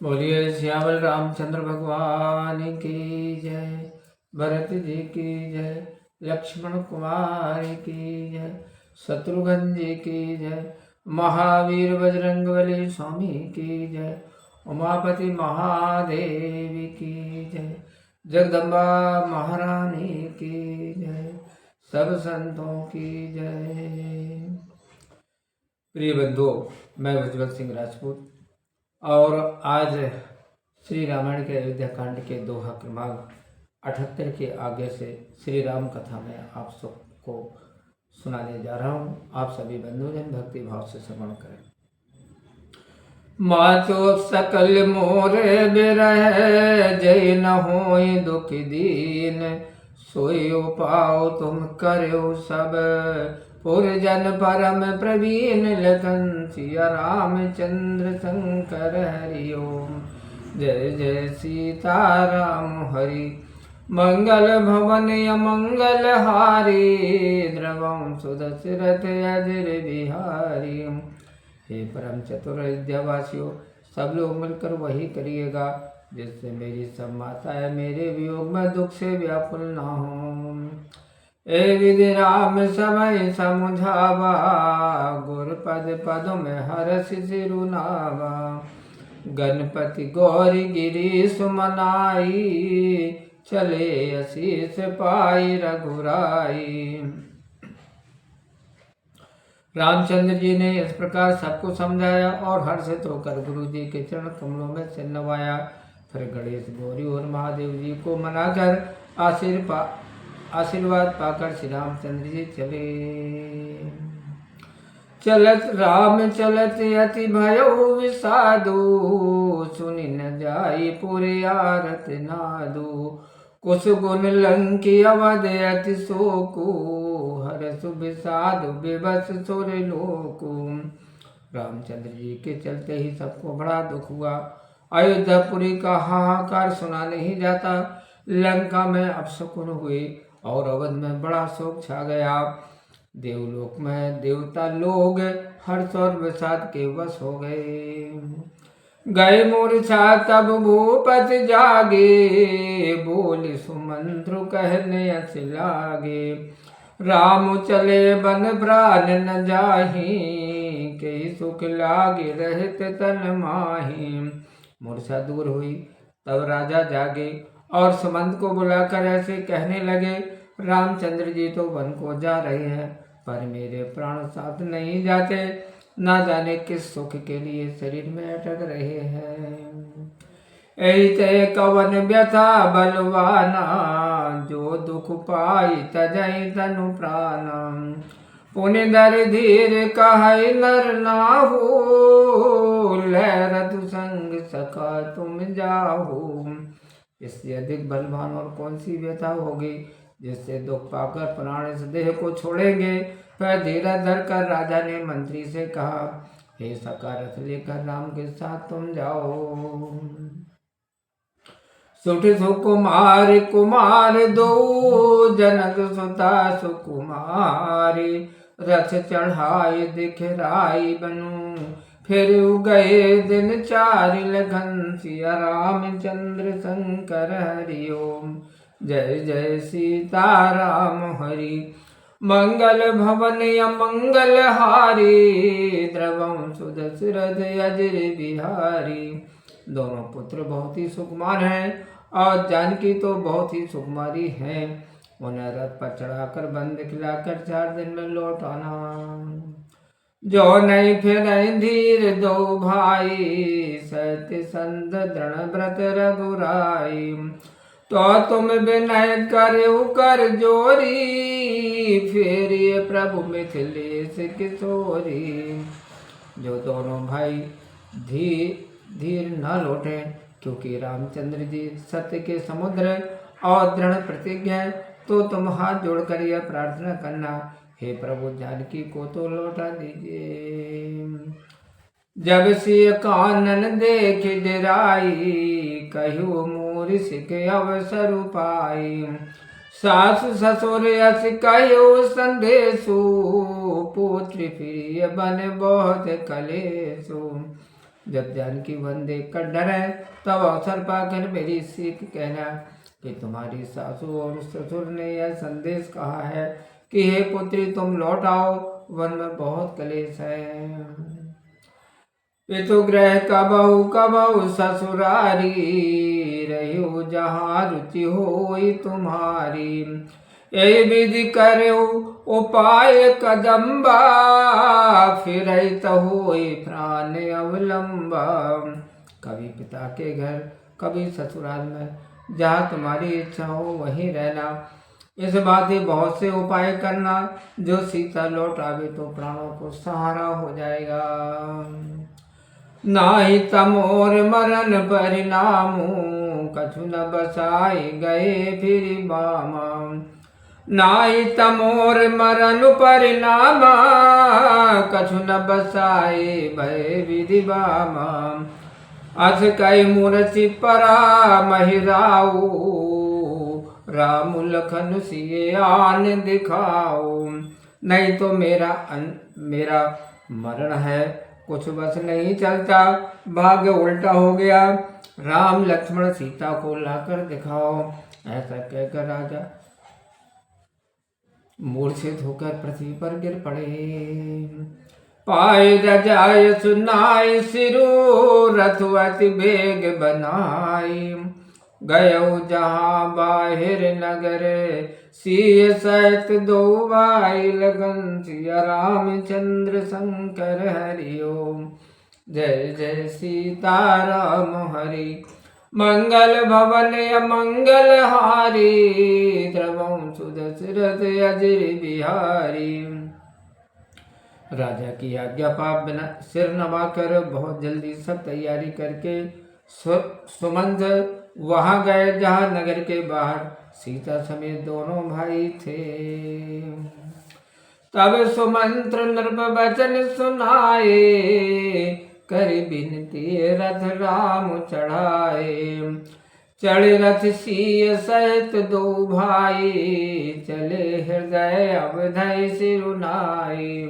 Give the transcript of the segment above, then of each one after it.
बोलिए श्यामल रामचंद्र भगवान की जय। भरत जी की जय। लक्ष्मण कुमार की जय। शत्रुघ्न जी की जय। महावीर बजरंगबली स्वामी की जय। उमापति महादेव की जय। जगदम्बा महारानी की जय। सब संतों की जय। प्रिय बंधुओं, मैं उज्ज्वल सिंह राजपूत और आज श्री रामायण के अयोध्या कांड के दोहा क्रमांक 78 के आगे से श्री राम कथा में आप सबको सुनाने जा रहा हूँ। आप सभी बंधुजन भक्ति भाव से श्रवण करें। मातो सकल मोरे बिरह जय न होई दुख दीन, सोई पाओ तुम करो सब पुरजन परम प्रवीण। लखन सिया रामचंद्र शंकर हरि ओम। जय जय सीता राम हरि। मंगल भवन अमंगल हारी, द्रवम सुदशरथ अजर बिहारी। हे परम चतुर अयोध्यावासियों, सब लोग मिलकर वही करिएगा जिससे मेरी सब माताएं मेरे वियोग में दुख से व्याकुल न हो। ए विधि राम समय समुझावा, गुर पद पद में हर्ष सिरुनावा। गणपति गौरी गिरी सुमनाई, चले आशीष पाई रघुराई। रामचंद्र जी ने इस प्रकार सबको समझाया और हर्षित होकर गुरु जी के चरण कमलों में सिर नवाया। फिर गणेश गौरी और महादेव जी को मनाकर आशीर्वाद पाकर श्री रामचंद्र जी चले। चलत राम चलत अति भयो विषादु, सुनि न जाई पुरे आरत नादु। कुछ गुण लंकी अवध अति शोकु, हरस विषाद विवश सुर लोकु। रामचंद्र जी के चलते ही सबको बड़ा दुख हुआ। अयोध्यापुरी का हाहाकार सुना नहीं जाता। लंका में अपशकुन हुए और अवध में बड़ा शोक छा गया। देवलोक में देवता लोग हर्ष और विषाद के वश हो गए। गए मूर्छा तब भूपति जागे, बोले सुमंत्र कहने अस लागे। राम चले बन प्राण न जाही, के सुख लागे रहत तन माही। मूर्छा दूर हुई तब राजा जागे और सुमंत को बुलाकर ऐसे कहने लगे, रामचंद्र जी तो वन को जा रहे हैं, पर मेरे प्राण साथ नहीं जाते। ना जाने किस सुख के लिए शरीर में अटक रहे हैं। ऐते कवन व्यथा बलवाना, जो दुख पाई तजै तनु प्राण। पुनि दर धीर कहै नर नाहु, लहरत संग सखा तुम जाहु। इससे अधिक बलवान और कौन सी व्यथा होगी जिससे दुख पाकर प्राण इस देह को छोड़ेंगे। फिर धीरज धर कर राजा ने मंत्री से कहा, हे सखा रथ लेकर राम के साथ तुम जाओ। सुठ सुकुमार कुमार दो, जनक सुता सुकुमारी। रथ चढ़ाए दिखराई बनु, फिर गए दिन चारि। लखन सिया रामचंद्र शंकर हरि ओम। जय जय सीता राम हरि। मंगल भवन अमंगल हारी, द्रवम सुदशरथ अजर बिहारी। दोनों पुत्र बहुत ही सुकुमार हैं और जानकी तो बहुत ही सुकुमारी हैं। उन्हें रथ पर चढ़ाकर बंद खिलाकर 4 दिन में लौट आना। जो नहीं फिर धीर दो भाई, सत्य संत दृढ़ व्रत रघुराई। तो तुम विनय करो कर जोरी, फिर ये प्रभु मिथिलेश किशोरी। जो दोनों भाई धीर न लौटे, क्योंकि रामचंद्र जी सत्य के समुद्र और दृढ़ प्रतिज्ञ हैं, तो तुम हाथ जोड़कर यह प्रार्थना करना, हे प्रभु जानकी को तो लौटा दीजिए। जब सिय कानन देख डराई, कहो मोर सिख अवसर पाई। सास ससुर अस कहो संदेशु, पुत्र प्रिय बन बहुत कलेशु। जब जानकी वन देख कर डरे तब अवसर पाकर मेरी सीख कहना कि तुम्हारी सासू और ससुर ने यह संदेश कहा है कि हे पुत्री तुम लौट आओ, वन में बहुत कलेश है। पितुगृह कबहु ससुरारी, रहो जहाँ रुचि होई तुम्हारी। यही विधि करो उपाय कदम्बा, फिर होई प्राण अवलंबा। कभी पिता के घर कभी ससुराल में, जहाँ तुम्हारी इच्छा हो वहीं रहना। इस बात ही बहुत से उपाय करना, जो सीता लौट आवे तो प्राणों को सहारा हो जाएगा। नाही तमोर मरण परिणामो, कछु न बसाए गए फिर बामा। नाई तमोर मरण परिणाम, कछु न बसाए भय विधि बामा। अस कई मूर्ति परा महिराऊ, राम लखन सिए आन दिखाओ। नहीं तो मेरा मरण है, कुछ बस नहीं चलता, भाग्य उल्टा हो गया। राम लक्ष्मण सीता को लाकर दिखाओ। ऐसा कहकर राजा मूर्छित होकर पृथ्वी पर गिर पड़े। पाए रजाय सुनाई सिरु, रथवति बेग बनाई। गयो जहाँ बाहिर नगर, सिय सहित दो भाई। लगन सिया रामचंद्र शंकर हरिओम। जय जय सीताराम हरि, मंगल भवन अमंगल हारी। द्रवं सुदशरथ अजर बिहारी। राजा की आज्ञा पाप बिना सिर नवाकर बहुत जल्दी सब तैयारी करके सुमंत वहां गए, जहाँ नगर के बाहर सीता समेत दोनों भाई थे। तब सुमंत्र नृप वचन सुनाए, कर बिनती रथ राम चढ़ाए। चढ़े रथ सिय सहित दो भाई, चले हृदय अवधय सिरुनाई।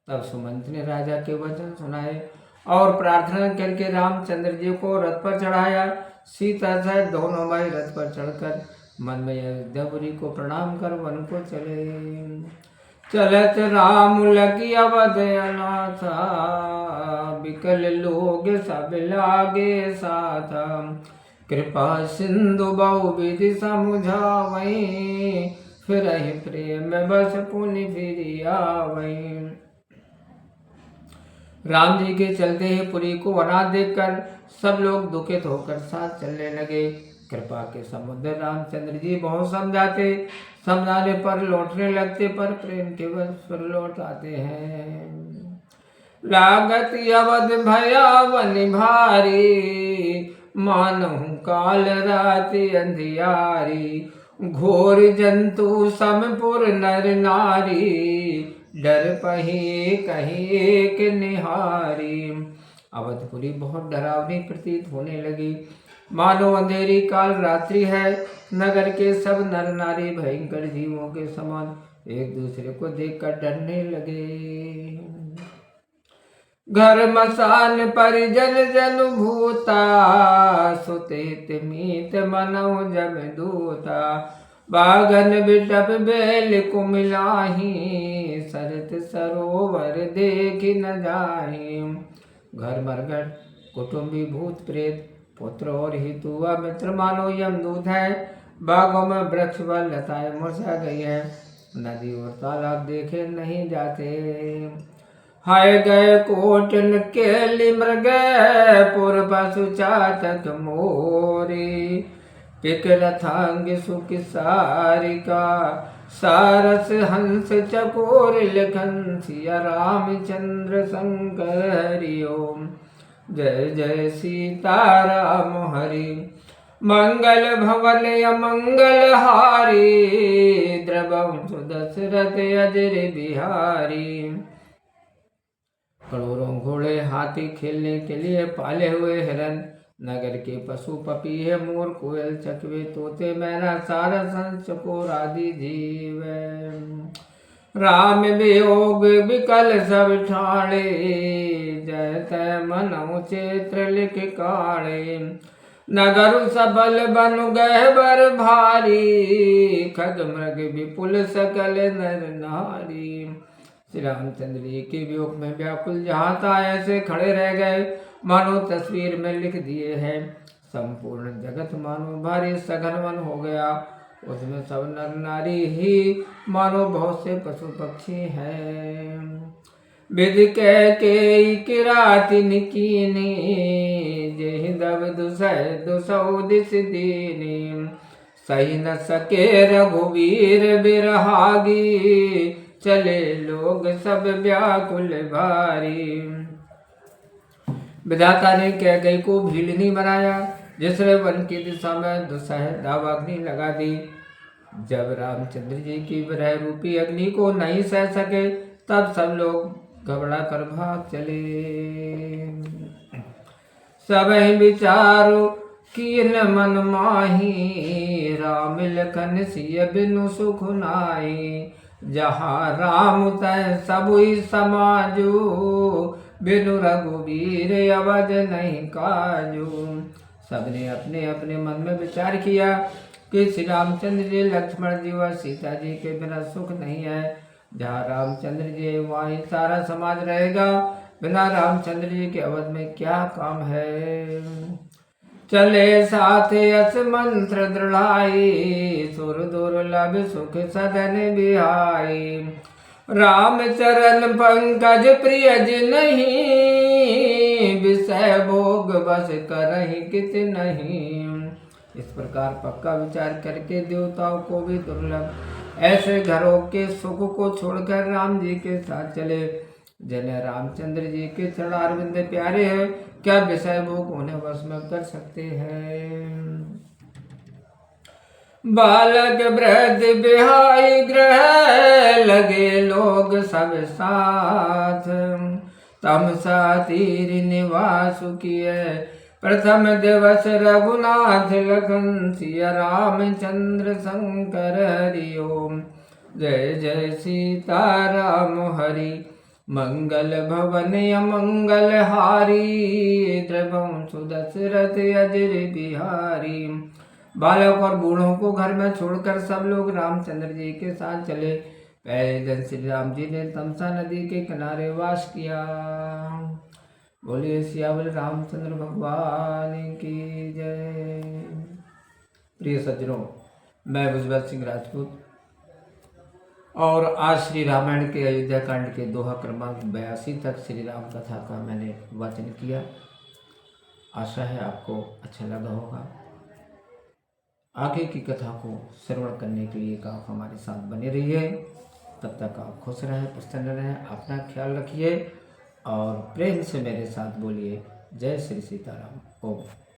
तब सुमंत ने राजा के वचन सुनाए और प्रार्थना करके रामचंद्र जी को रथ पर चढ़ाया। सीता सहित दोनों भाई रथ पर चढ़कर मन में अयोध्यापुरी को प्रणाम कर वन को चले। चलत राम लगी अवध अनाथा, बिकल लोग सब लागे साथा। कृपा सिंधु बहु विधि समुझावई, फिर प्रेम बस पुनि फिर आवई। राम जी के चलते ही पुरी को अनाथ देखकर सब लोग दुखित होकर साथ चलने लगे। कृपा के समुद्र रामचंद्र जी बहुत समझाने पर लौटने लगते, पर प्रेम के बस फिर लौट आते हैं। लागत अवध भयावन भारी, मानहु काल रात अंधियारी। घोर जंतु समपुर नर नारी, डर पही कहीं एक निहारी। अवधपुरी बहुत डरावनी प्रतीत होने लगी, मानो अंधेरी काल रात्रि है। नगर के सब नर नारी भयंकर जीवों के समान एक दूसरे को देखकर डरने लगे। घर मसान परिजन जन भूता, सुते मीत मनौ जब दूता। बागन बिटप बेल कुमिलाही, सरत सरोवर देख न जाही। घर मरघट कुटुंबी भूत प्रेत पुत्र और हितुआ मित्र मानो यमदूत है। बागों में वृक्ष व लताएं मुरझा गई है, नदी और तालाब देखे नहीं जाते। हाय गए कोटन केली मृग, पुर पशु चातक मोरी। पिक रथांग सुख सारिका, सारस हंस चकोर लिखन। सिया रामचंद्र शंकर हरिओम। जय जय सीताराम हरि, मंगल भवन अमंगल हारी। द्रवं सुदशरथ अजर बिहारी। करोड़ों घोड़े हाथी खेलने के लिए पाले हुए हिरन, नगर के पशु पपीहे मोर कोयल चकवे तोते मैना सारस हंस चकोर आदि जीव। राम वियोग विकल सब ठाणे, जय मनऊ चित्र लिख काढ़े। नगर सबल बनु गए बर भारी, खग मृग विपुल सकल नर नारी। श्री रामचंद्र जी के वियोग में व्याकुल जहाँ था ऐसे खड़े रह गए, मानो तस्वीर में लिख दिए हैं। संपूर्ण जगत मानो भारी सघन वन हो गया, उसमें सब नर नारी ही मानो बहुत से पशु पक्षी हैं। विधि कह के किरातिन कीनी, जेहि दब दुसौ दिस दीनी। सही न सके रघुवीर बिरहागी, चले लोग सब व्याकुल भारी। विधाता ने कैकेयी को भीलनी बनाया, जिसने वन की दिशा में दुसह दावाग्नि लगा दी। जब रामचंद्र जी की विरह रूपी अग्नि को नहीं सह सके, तब सब लोग घबरा कर भाग चले। सबहि विचारो कीन मन माही, राम लखन सिय बिनु सुख नाई। जहाँ राम तह सबुई समाजो, बिनु रघुवीर अवध नहीं काजू। सबने अपने अपने मन में विचार किया कि श्री रामचंद्र जी, लक्ष्मण जी व सीता जी के बिना सुख नहीं है। जहाँ रामचंद्र जी वहीं सारा समाज रहेगा, बिना रामचंद्र जी के अवध में क्या काम है। चले साथ यस मंत्र दृढ़ाई, सुर दुर्लभ सुख सदन बिहाई। राम चरण पंकज प्रिय जिनहि, विषय भोग बस करहि कित नहीं। इस प्रकार पक्का विचार करके देवताओं को भी दुर्लभ ऐसे घरों के सुख को छोड़कर राम जी के साथ चले, जिन्हें रामचंद्र जी के चरणारविंद प्यारे हैं। क्या विषय भोग उन्हें वश में कर सकते हैं। बालक वृद्ध बिहाई ग्रह, लगे लोग सब साथ। तम सा तीर निवास किए, प्रथम दिवस रघुनाथ लखन सिया। रामचंद्र शंकर हरि ओम, जय जय सीता राम हरि। मंगल भवन अमंगल हारी, त्रिवंशु दशरथ अजर बिहारी। बालक और बूढ़ों को घर में छोड़कर सब लोग रामचंद्र जी के साथ चले। पहले दिन श्री राम जी ने तमसा नदी के किनारे वास किया। बोलिए सियावल रामचंद्र भगवान की जय। प्रिय सज्जनों, मैं भुजबल सिंह राजपूत, और आज श्री रामायण के अयोध्या कांड के दोहा क्रमांक 82 तक श्री राम कथा का मैंने वाचन किया। आशा है आपको अच्छा लगा होगा। आगे की कथा को श्रवण करने के लिए आप हमारे साथ बने रहिए। तब तक आप खुश रहें, प्रसन्न रहें, अपना ख्याल रखिए और प्रेम से मेरे साथ बोलिए जय श्री सीताराम। ओम।